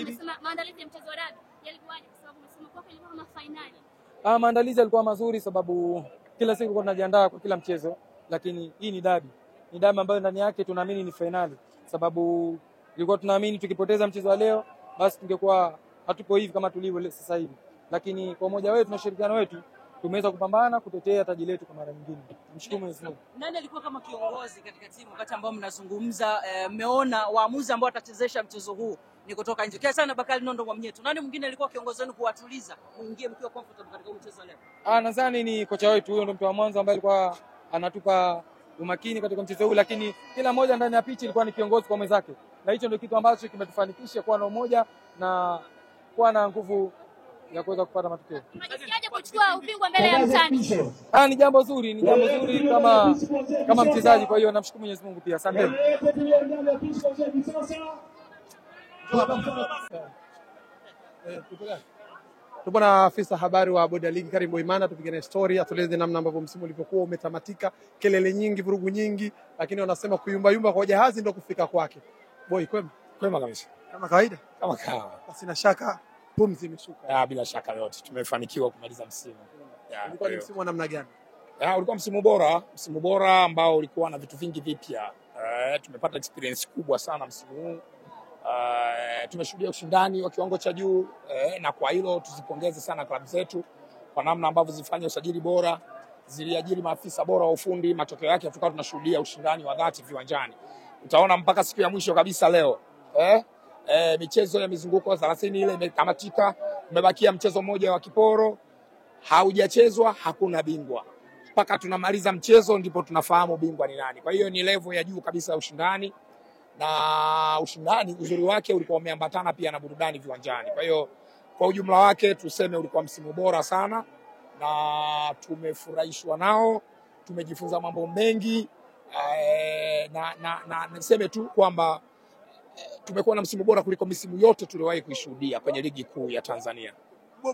Umesema maandalizi ya mchezo wa dabi yalikuwaje kwa sababu umesema kwako ilikuwa kama finali? Maandalizi yalikuwa mazuri sababu kila siku tunajiandaa kwa kila mchezo, lakini hii ni dabi. Ni dabi ambayo ndani yake tunaamini ni finali sababu ilikuwa tunaamini tukipoteza mchezo wa leo basi tungekuwa hatupo hivi kama tulivyo sasa hivi. Lakini kwa umoja wetu na ushirikiano wetu tumeweza kupambana kutetea taji letu kwa mara nyingine. Mshukuru Mwenyezi Mungu. Nani alikuwa kama kiongozi katika timu wakati ambao mnazungumza mmeona waamuzi ambao watachezesha mchezo huu ni kutoka nje? Kia sana Bakari Nondo wa Mnyeto. Nani mwingine alikuwa kiongozi wenu kuwatuliza muingie mkiwa comfortable katika mchezo leo? Nadhani ni kocha wetu, huyo ndo mtu wa mwanzo ambaye alikuwa anatupa umakini katika mchezo huu, lakini kila mmoja ndani ya pitch ilikuwa ni kiongozi kwa mwenzake. Na hicho ndio kitu ambacho kimetufanikisha kuwa na umoja na kuwa na nguvu ya kuweza kupata matokeo. Unajisikiaje kuchukua ubingwa mbele ya mtani? Ni jambo zuri, kama mchezaji, kwa hiyo namshukuru Mwenyezi Mungu pia. Asante. Tupo na afisa habari wa Bodi ya Ligi Karim Boimana, tupigane story, atueleze namna ambavyo msimu ulivyokuwa umetamatika, kelele nyingi, vurugu nyingi, lakini wanasema kuyumba kwa jahazi ndio kufika kwake. Boy, kwema kabisa. Kama kawaida? Kama kawa. Sina shaka pumzi imeshuka. Bila shaka yote tumefanikiwa kumaliza msimu. Ulikuwa ni msimu wa namna gani? Ulikuwa msimu bora ambao ulikuwa na vitu vingi vipya. Tumepata experience kubwa sana msimu huu. Tumeshuhudia ushindani wa kiwango cha juu, na kwa hilo tuzipongeze sana klabu zetu kwa namna ambavyo zifanya usajili bora, ziliajiri maafisa bora wa ufundi. Matokeo yake tukawa tunashuhudia ushindani wa dhati viwanjani. Utaona mpaka siku ya mwisho kabisa leo michezo ya mizunguko 30 ile imetamatika, umebakia mchezo mmoja wa kiporo haujachezwa, hakuna bingwa. Mpaka tunamaliza mchezo ndipo tunafahamu bingwa ni nani. Kwa hiyo ni level ya juu kabisa ya ushindani, na ushindani uzuri wake ulikuwa umeambatana pia na burudani viwanjani. Kwa hiyo kwa ujumla wake tuseme ulikuwa msimu bora sana na tumefurahishwa nao, tumejifunza mambo mengi, na niseme tu kwamba tumekuwa na msimu bora kuliko misimu yote tuliyowahi kuishuhudia kwenye ligi kuu ya Tanzania.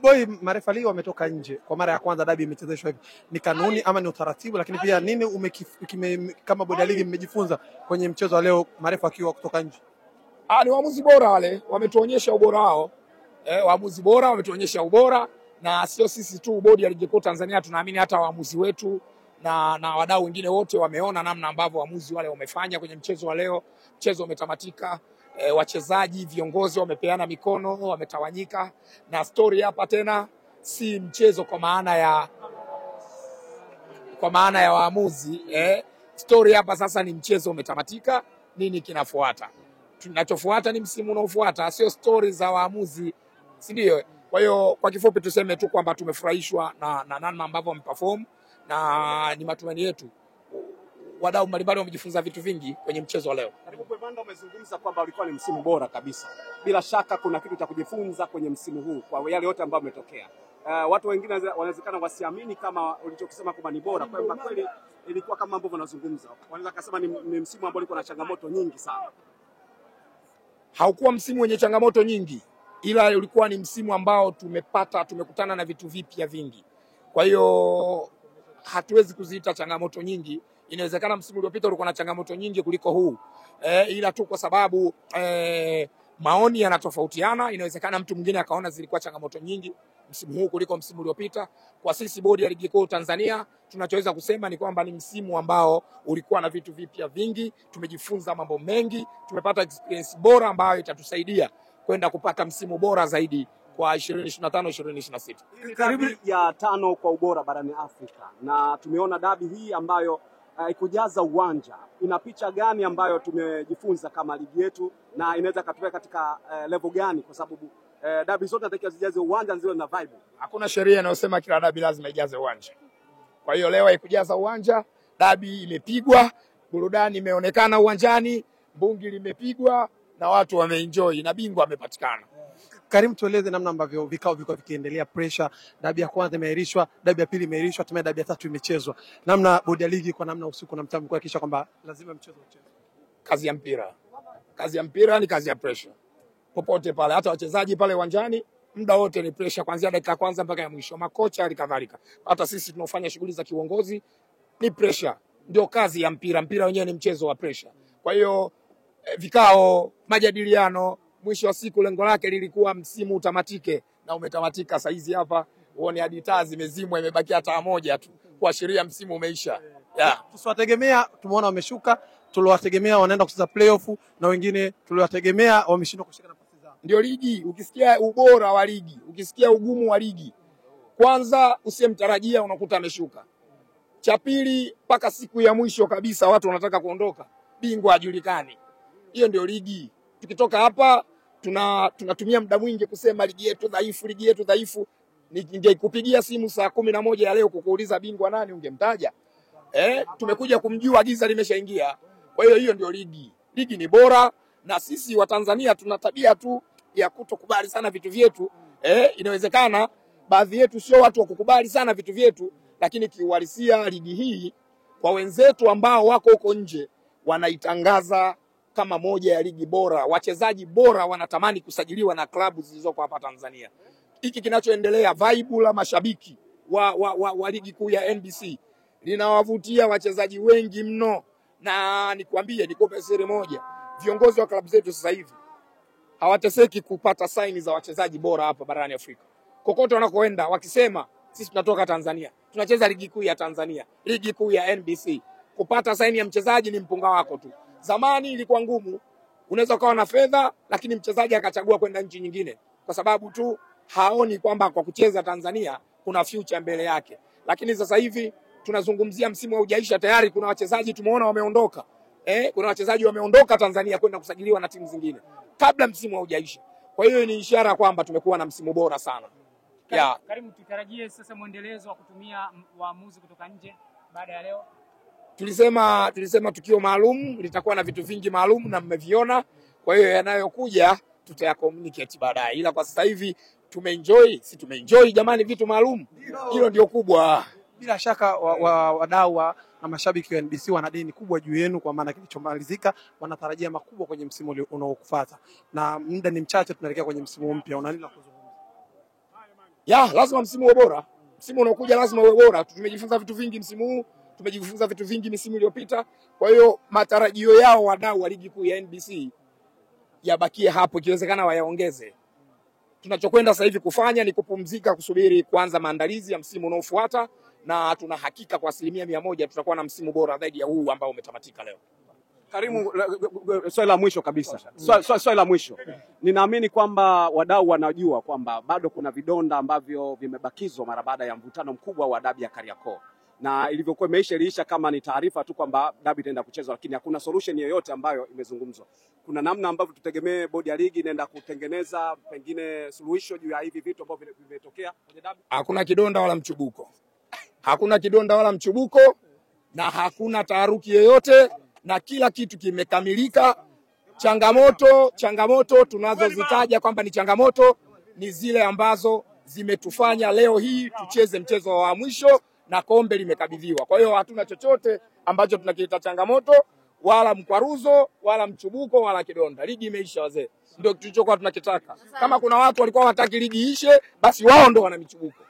Boy, marefa leo wametoka nje. Kwa mara ya kwanza dabi imechezeshwa hivi. Ni kanuni ama ni utaratibu, lakini pia nini kama Bodi ya Ligi mmejifunza kwenye mchezo wa leo marefa akiwa kutoka nje? Ni waamuzi bora wale, wametuonyesha ubora wao. Waamuzi bora wametuonyesha ubora, na sio sisi tu Bodi ya Ligi kuu Tanzania, tunaamini hata waamuzi wetu na wadau wengine wote wameona namna ambavyo waamuzi wale wamefanya kwenye mchezo wa leo. Mchezo umetamatika, wachezaji, viongozi wamepeana mikono, wametawanyika, na story hapa tena si mchezo kwa maana ya waamuzi. Story hapa sasa ni mchezo umetamatika, nini kinafuata? Tunachofuata ni msimu unaofuata, sio story za waamuzi, si ndio? Kwa hiyo kwa kifupi tuseme tu kwamba tumefurahishwa na namna ambavyo wameperform, na ni matumaini yetu wadau mbalimbali wamejifunza vitu vingi kwenye mchezo wa leo. Karibu kwa Banda, umezungumza kwamba ulikuwa ni msimu bora kabisa. Bila shaka kuna kitu cha kujifunza kwenye msimu huu kwa yale yote ambayo yametokea. Watu wengine wanawezekana wasiamini kama ulichokisema kwamba ni bora, kwa kweli ilikuwa kama ambavyo wanazungumza. Wanaweza kusema ni msimu ambao ulikuwa na changamoto nyingi sana. Haukuwa msimu wenye changamoto nyingi, ila ulikuwa ni msimu ambao tumekutana na vitu vipya vingi. Kwa hiyo hatuwezi kuziita changamoto nyingi. Inawezekana msimu uliopita ulikuwa na changamoto nyingi kuliko huu, ila tu kwa sababu maoni yanatofautiana. Inawezekana mtu mwingine akaona zilikuwa changamoto nyingi msimu huu kuliko msimu uliopita. Kwa sisi Bodi ya Ligi Kuu Tanzania tunachoweza kusema ni kwamba ni msimu ambao ulikuwa na vitu vipya vingi, tumejifunza mambo mengi, tumepata experience bora ambayo itatusaidia kwenda kupata msimu bora zaidi kwa 2025-2026. Karibu ya 5 kwa ubora barani Afrika, na tumeona dabi hii ambayo ikujaza uwanja. Ina picha gani ambayo tumejifunza kama ligi yetu, na inaweza katupea katika level gani, kwa sababu dabi zote zinatakiwa zijaze uwanja, ziwe na vibe. Hakuna sheria inayosema kila dabi lazima ijaze uwanja. Kwa hiyo leo haikujaza uwanja, dabi imepigwa, burudani imeonekana uwanjani, bungi limepigwa na watu wameenjoy na bingwa amepatikana. Karim, tueleze namna ambavyo vikao vilikuwa vikiendelea, pressure, dabi ya kwanza imeahirishwa, dabi ya pili imeahirishwa, hatimaye dabi ya tatu imechezwa. Namna Bodi ya Ligi kwa namna usiku na mtamu kuhakikisha kwamba lazima mchezo uchezwe. Kazi ya mpira ni kazi ya pressure. Popote pale, hata wachezaji pale uwanjani muda wote ni pressure, kuanzia dakika kwanza mpaka ya mwisho. Makocha alikadhalika. Hata sisi tunaofanya shughuli za kiuongozi ni pressure. Ndio kazi ya mpira. Mpira wenyewe ni mchezo wa pressure. Kwa hiyo vikao, majadiliano, mwisho wa siku lengo lake lilikuwa msimu utamatike, na umetamatika. Saizi hapa uone hadi taa zimezimwa, imebakia taa moja tu kuashiria msimu umeisha. Tusiwategemea, tumeona wameshuka, tuliwategemea wanaenda kucheza playoff, na wengine tuliwategemea wameshindwa kushika nafasi zao. Ndio ligi. Ukisikia ubora wa ligi, ukisikia ugumu wa ligi, kwanza usiyemtarajia unakuta ameshuka. Cha pili, mpaka siku ya mwisho kabisa watu wanataka kuondoka, bingwa hajulikani. Hiyo ndio ligi. Tukitoka hapa tunatumia muda mwingi kusema ligi yetu dhaifu, ligi yetu dhaifu. Ningekupigia simu saa 11 ya leo kukuuliza bingwa nani, ungemtaja? Tumekuja kumjua, giza limeshaingia. Kwa hiyo ndio ligi. Ligi ni bora, na sisi wa Tanzania tuna tabia tu ya kutokubali sana vitu vyetu. Inawezekana baadhi yetu sio watu wa kukubali sana vitu vyetu, lakini kiuhalisia ligi hii kwa wenzetu ambao wako huko nje wanaitangaza kama moja ya ligi bora. Wachezaji bora wanatamani kusajiliwa na klabu zilizoko hapa Tanzania. Hiki kinachoendelea, vibe la mashabiki wa ligi kuu ya NBC linawavutia wachezaji wengi mno, na nikwambie, nikupe siri moja, viongozi wa klabu zetu sasa hivi hawateseki kupata saini za wachezaji bora hapa barani Afrika. Kokote wanakoenda wakisema sisi tunatoka Tanzania, tunacheza ligi kuu ya Tanzania, ligi kuu ya NBC, kupata saini ya mchezaji ni mpunga wako tu. Zamani ilikuwa ngumu, unaweza ukawa na fedha lakini mchezaji akachagua kwenda nchi nyingine kwa sababu tu haoni kwamba kwa kucheza Tanzania kuna future mbele yake. Lakini sasa hivi tunazungumzia msimu haujaisha, tayari kuna wachezaji tumeona wameondoka. Kuna wachezaji wameondoka Tanzania kwenda kusajiliwa na timu zingine kabla msimu haujaisha. Kwa hiyo ni ishara kwamba tumekuwa na msimu bora sana. Karimu, tutarajie sasa muendelezo wa kutumia waamuzi kutoka nje baada ya leo. Tulisema tukio maalum litakuwa na vitu vingi maalum na mmeviona. Kwa hiyo yanayokuja tutayacommunicate baadaye. Ila kwa sasa hivi tumeenjoy jamani vitu maalum. Hilo ndio kubwa. Bila shaka wadau na mashabiki wa NBC wana deni kubwa juu yenu, kwa maana kilichomalizika wanatarajia makubwa kwenye msimu unaokufuata. Na muda ni mchache, tunaelekea kwenye msimu mpya. Una nini la kuzungumza? Lazima msimu uwe bora. Msimu unaokuja lazima uwe bora. Tumejifunza vitu vingi msimu huu, tumejifunza vitu vingi misimu iliyopita. Kwa hiyo matarajio yao wadau wa ligi kuu ya NBC yabakie hapo, ikiwezekana wayaongeze. Tunachokwenda sasa hivi kufanya ni kupumzika, kusubiri kuanza maandalizi ya msimu unaofuata, na tuna hakika kwa 100% tutakuwa na msimu bora zaidi ya huu ambao umetamatika leo. Karimu, swali la mwisho kabisa. Swali la mwisho. Ninaamini kwamba wadau wanajua kwamba bado kuna vidonda ambavyo vimebakizwa mara baada ya mvutano mkubwa wa dabi ya Kariakoo. Na ilivyokuwa iliisha kama ni taarifa tu kwamba dabi itaenda kuchezwa, lakini hakuna solution yoyote ambayo imezungumzwa. Kuna namna ambavyo tutegemee bodi ya ligi inaenda kutengeneza pengine suluhisho juu ya hivi vitu ambavyo vimetokea kwenye dabi? Hakuna kidonda wala mchubuko. Hakuna kidonda wala mchubuko, na hakuna taharuki yoyote, na kila kitu kimekamilika. Changamoto tunazozitaja kwamba ni changamoto ni zile ambazo zimetufanya leo hii tucheze mchezo wa mwisho na kombe limekabidhiwa. Kwa hiyo hatuna chochote ambacho tunakiita changamoto wala mkwaruzo wala mchubuko wala kidonda. Ligi imeisha wazee. Ndio tulichokuwa tunakitaka. Kama kuna watu walikuwa hawataki ligi ishe, basi wao ndio wana michubuko.